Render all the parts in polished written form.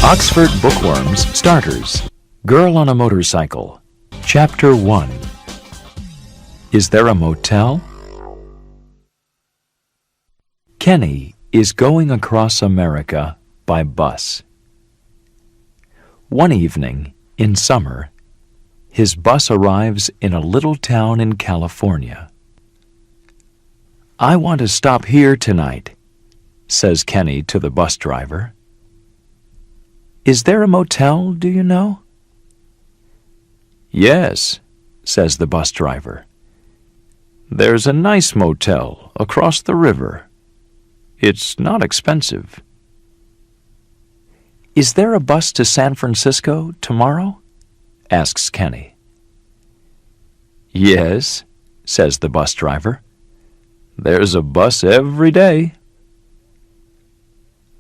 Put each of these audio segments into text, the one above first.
Oxford Bookworms Starters. Girl on a Motorcycle. Chapter 1. Is there a motel? Kenny is going across America by bus. One evening, in summer, his bus arrives in a little town in California. "I want to stop here tonight," says Kenny to the bus driver. "Is there a motel, do you know?" "Yes," says the bus driver. "There's a nice motel across the river. It's not expensive." "Is there a bus to San Francisco tomorrow?" asks Kenny. "Yes," says the bus driver. "There's a bus every day."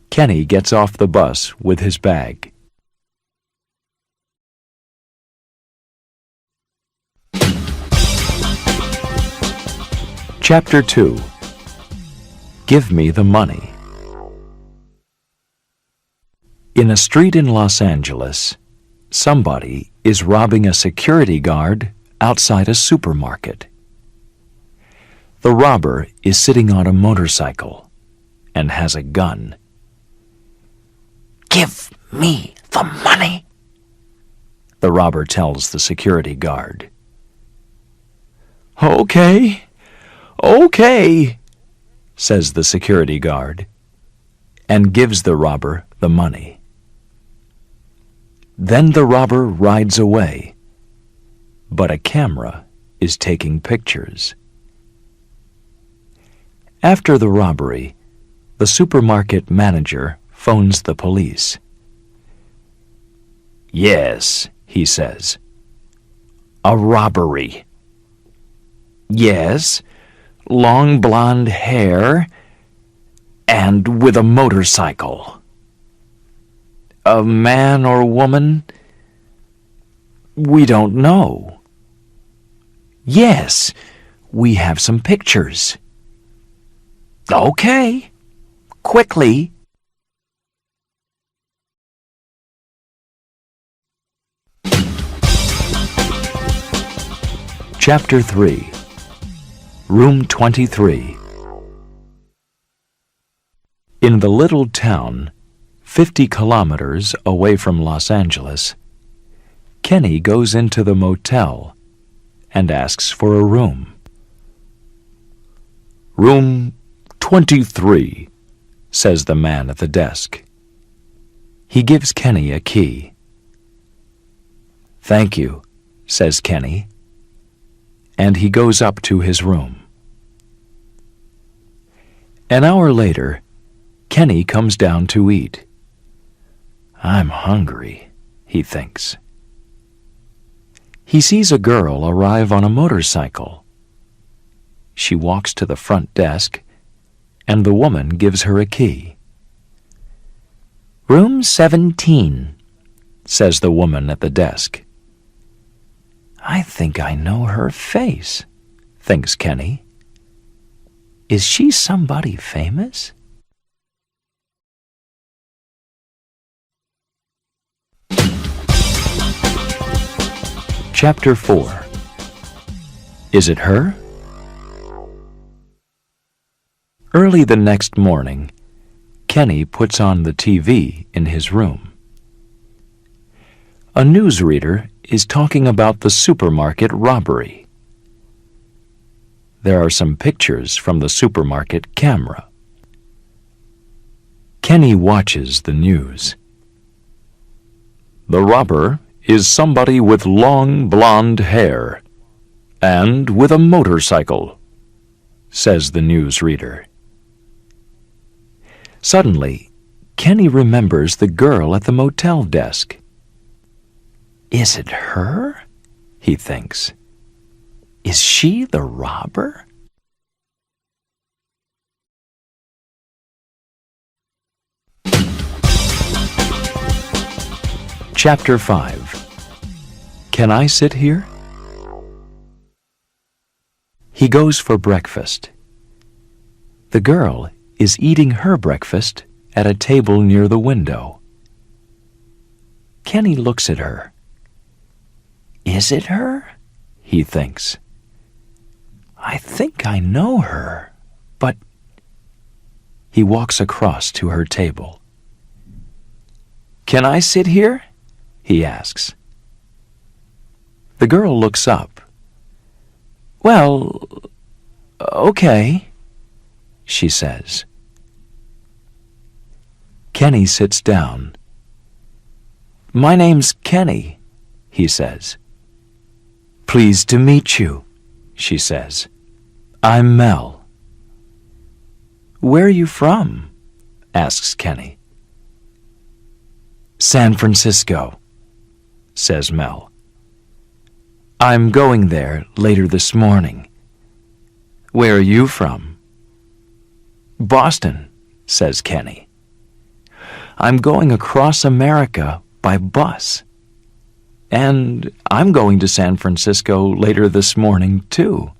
Kenny gets off the bus with his bag. Chapter 2. Give Me the Money. In a street in Los Angeles, somebody is robbing a security guard outside a supermarket. The robber is sitting on a motorcycle and has a gun. "Give me the money," the robber tells the security guard. "Okay, okay," says the security guard, and gives the robber the money. Then the robber rides away, but a camera is taking pictures. After the robbery, the supermarket manager phones the police. "Yes," he says. "A robbery." "Yes, long blonde hair, and with a motorcycle." "A man or woman?" "We don't know." "Yes, we have some pictures." "Okay, quickly." Chapter 3. Room 23. In the little town, 50 kilometers away from Los Angeles, Kenny goes into the motel and asks for a room. "Room 23, says the man at the desk. He gives Kenny a key. "Thank you," says Kenny, and he goes up to his room. An hour later, Kenny comes down to eat. "I'm hungry," he thinks. He sees a girl arrive on a motorcycle. She walks to the front desk, and the woman gives her a key. "Room 17, says the woman at the desk. "I think I know her face," thinks Kenny. "Is she somebody famous?" Chapter 4. Is it her? Early the next morning, Kenny puts on the TV in his room. A newsreader is talking about the supermarket robbery. There are some pictures from the supermarket camera. Kenny watches the news. "The robber is somebody with long blonde hair and with a motorcycle," says the newsreader. Suddenly, Kenny remembers the girl at the motel desk. "Is it her?" he thinks. "Is she the robber?" Chapter 5. Can I sit here? He goes for breakfast. The girl is eating her breakfast at a table near the window. Kenny looks at her. Is it her? He thinks. I think I know her, but... He walks across to her table. Can I sit here? He asks. The girl looks up. Well, okay, she says. Kenny sits down. My name's Kenny, he says. Pleased to meet you, she says. I'm Mel. Where are you from? Asks Kenny. San Francisco, says Mel. I'm going there later this morning. Where are you from? Boston, says Kenny. I'm going across America by bus. And I'm going to San Francisco later this morning, too.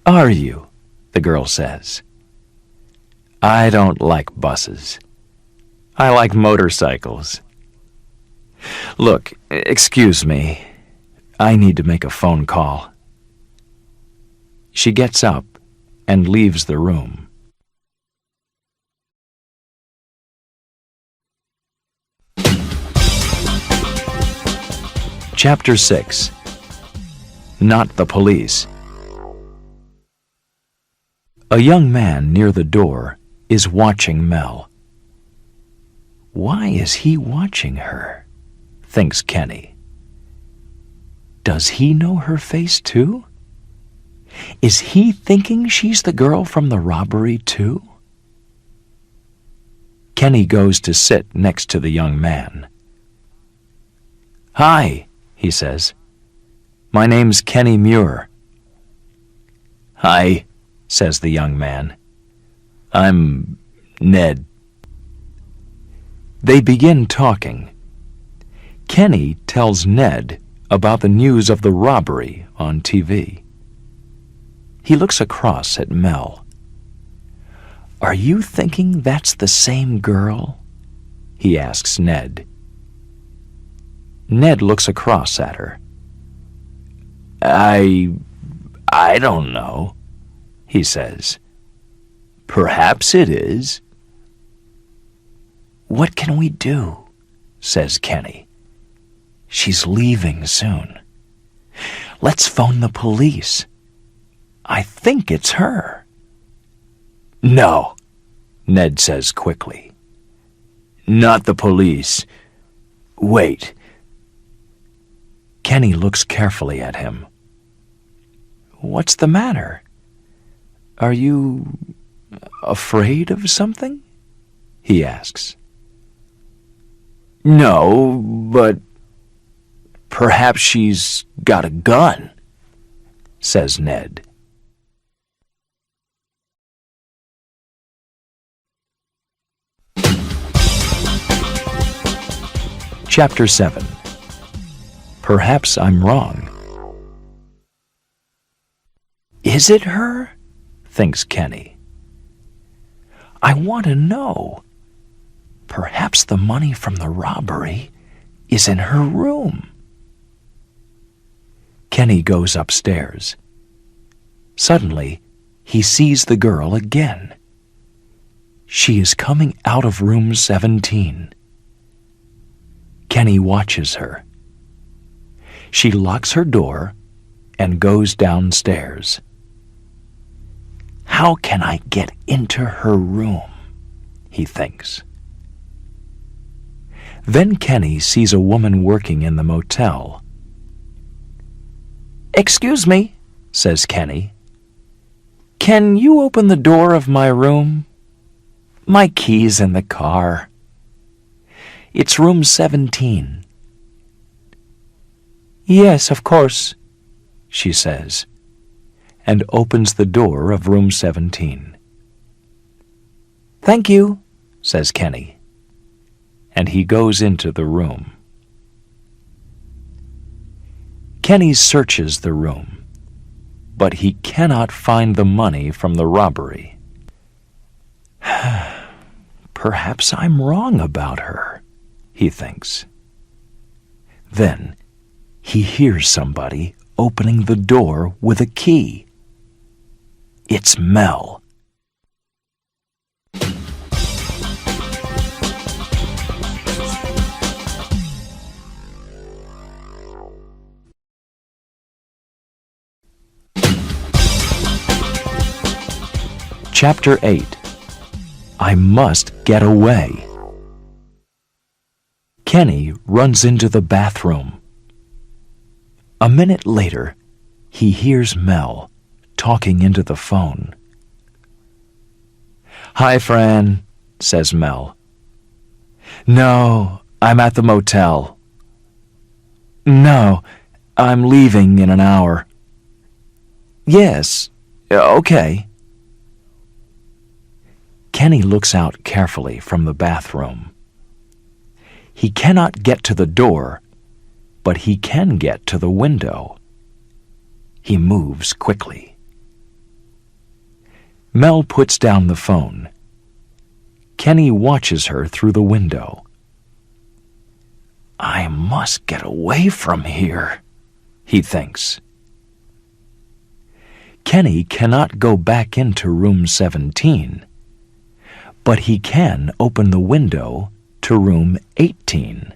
Are you? The girl says. I don't like buses. I like motorcycles. Look, excuse me. I need to make a phone call. She gets up and leaves the room. Chapter 6. Not the Police. A young man near the door is watching Mel. Why is he watching her? Thinks Kenny. Does he know her face too? Is he thinking she's the girl from the robbery too? Kenny goes to sit next to the young man. Hi, he says. My name's Kenny Muir. Hi, says the young man. I'm Ned. They begin talking. Kenny tells Ned about the news of the robbery on TV. He looks across at Mel. Are you thinking that's the same girl? He asks Ned. Ned looks across at her. I don't know, he says. Perhaps it is. What can we do? Says Kenny. She's leaving soon. Let's phone the police. I think it's her. No, Ned says quickly. Not the police. Wait. Kenny looks carefully at him. What's the matter? Are you afraid of something? He asks. No, but perhaps she's got a gun, says Ned. Chapter 7. Perhaps I'm wrong. Is it her? Thinks Kenny. I want to know. Perhaps the money from the robbery is in her room. Kenny goes upstairs. Suddenly, he sees the girl again. She is coming out of room 17. Kenny watches her. She locks her door and goes downstairs. How can I get into her room? He thinks. Then Kenny sees a woman working in the motel. Excuse me, says Kenny. Can you open the door of my room? My key's in the car. It's room 17. Yes, of course, she says, and opens the door of room 17. Thank you, says Kenny, and he goes into the room. Kenny searches the room, but he cannot find the money from the robbery. Perhaps I'm wrong about her, he thinks. Then he hears somebody opening the door with a key. It's Mel. Chapter 8. I must get away. Kenny runs into the bathroom. A minute later, he hears Mel talking into the phone. "Hi, Fran," says Mel. "No, I'm at the motel." "No, I'm leaving in an hour." "Yes, okay." Kenny looks out carefully from the bathroom. He cannot get to the door, but he can get to the window. He moves quickly. Mel puts down the phone. Kenny watches her through the window. "I must get away from here," he thinks. Kenny cannot go back into room 17, but he can open the window to room 18.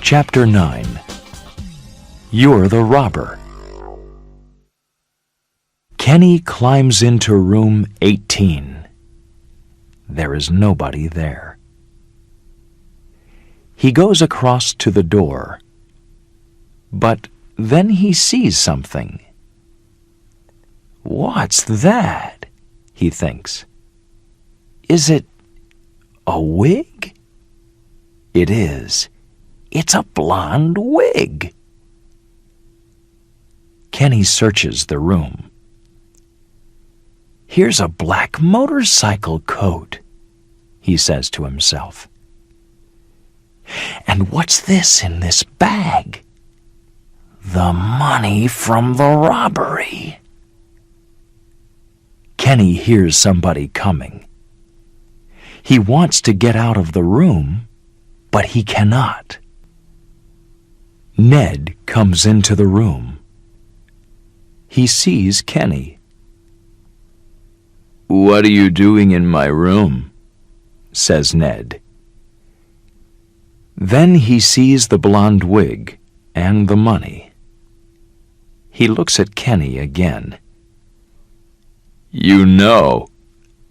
Chapter 9. You're the Robber. Kenny climbs into room 18. There is nobody there. He goes across to the door, but then he sees something. "What's that?" he thinks. "Is it a wig?" It is. It's a blonde wig. Kenny searches the room. "Here's a black motorcycle coat," he says to himself. "And what's this in this bag?" "The money from the robbery." Kenny hears somebody coming. He wants to get out of the room, but he cannot. Ned comes into the room. He sees Kenny. "What are you doing in my room?" says Ned. Then he sees the blonde wig and the money. He looks at Kenny again. "You know,"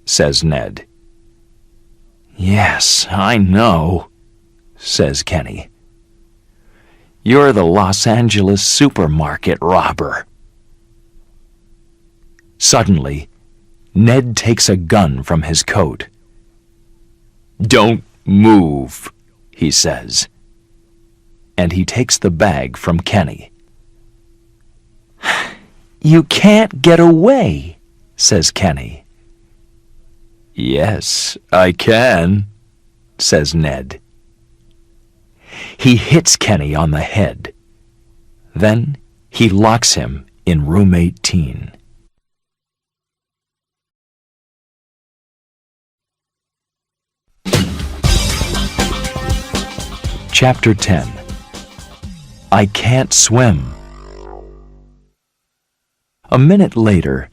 says Ned. "Yes, I know," says Kenny. "You're the Los Angeles supermarket robber." Suddenly, Ned takes a gun from his coat. "Don't move," he says. And he takes the bag from Kenny. "You can't get away," says Kenny. "Yes, I can," says Ned. He hits Kenny on the head. Then he locks him in room 18. Chapter 10. I Can't Swim. A minute later,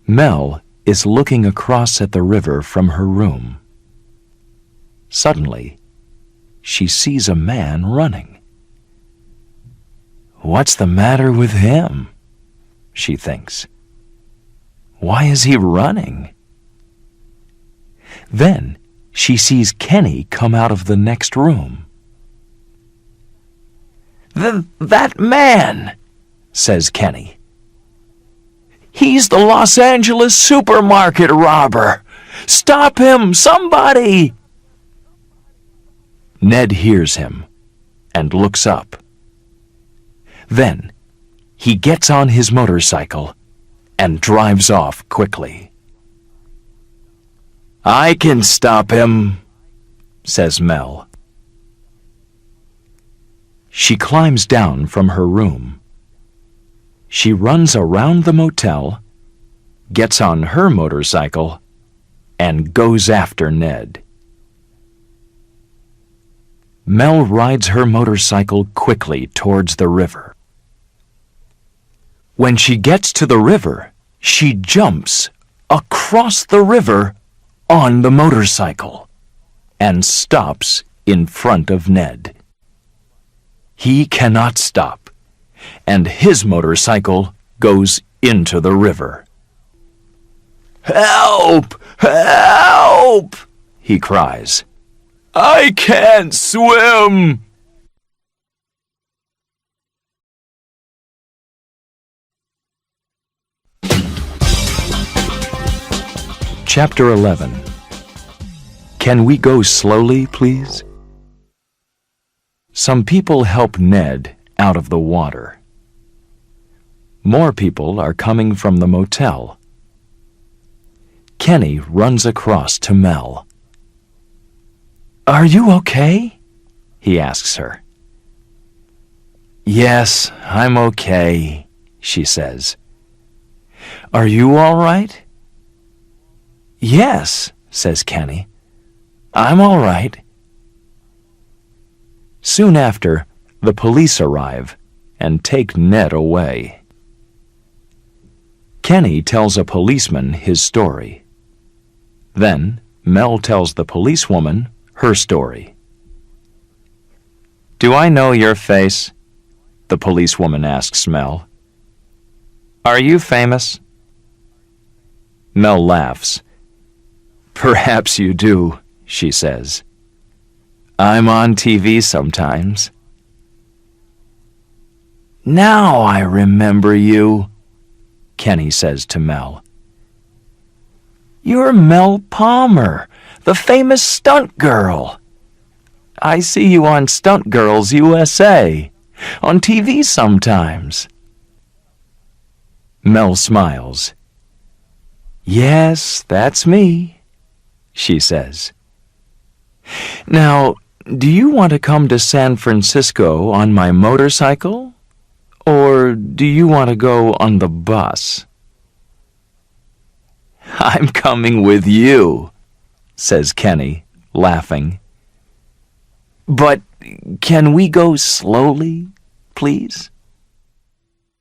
Mel is looking across at the river from her room. Suddenly, she sees a man running. "What's the matter with him?" she thinks. "Why is he running?" Then she sees Kenny come out of the next room. That man," says Kenny. "He's the Los Angeles supermarket robber. Stop him, somebody!" Ned hears him and looks up. Then he gets on his motorcycle and drives off quickly. "I can stop him," says Mel. She climbs down from her room. She runs around the motel, gets on her motorcycle, and goes after Ned. Mel rides her motorcycle quickly towards the river. When she gets to the river, she jumps across the river on the motorcycle and stops in front of Ned. He cannot stop, and his motorcycle goes into the river. "Help! Help!" he cries. "I can't swim!" Chapter 11. Can we go slowly, please? Some people help Ned out of the water. More people are coming from the motel. Kenny runs across to Mel. "Are you okay?" he asks her. "Yes, I'm okay," she says. "Are you all right?" "Yes," says Kenny. "I'm all right." Soon after, the police arrive and take Ned away. Kenny tells a policeman his story. Then Mel tells the policewoman her story. "Do I know your face?" the policewoman asks Mel. "Are you famous?" Mel laughs. "Perhaps you do," she says. "I'm on TV sometimes." "Now I remember you," Kenny says to Mel. "You're Mel Palmer, the famous stunt girl. I see you on Stunt Girls USA, on TV sometimes." Mel smiles. "Yes, that's me," she says. "Now, do you want to come to San Francisco on my motorcycle? Or do you want to go on the bus?" "I'm coming with you," says Kenny, laughing. "But can we go slowly, please?"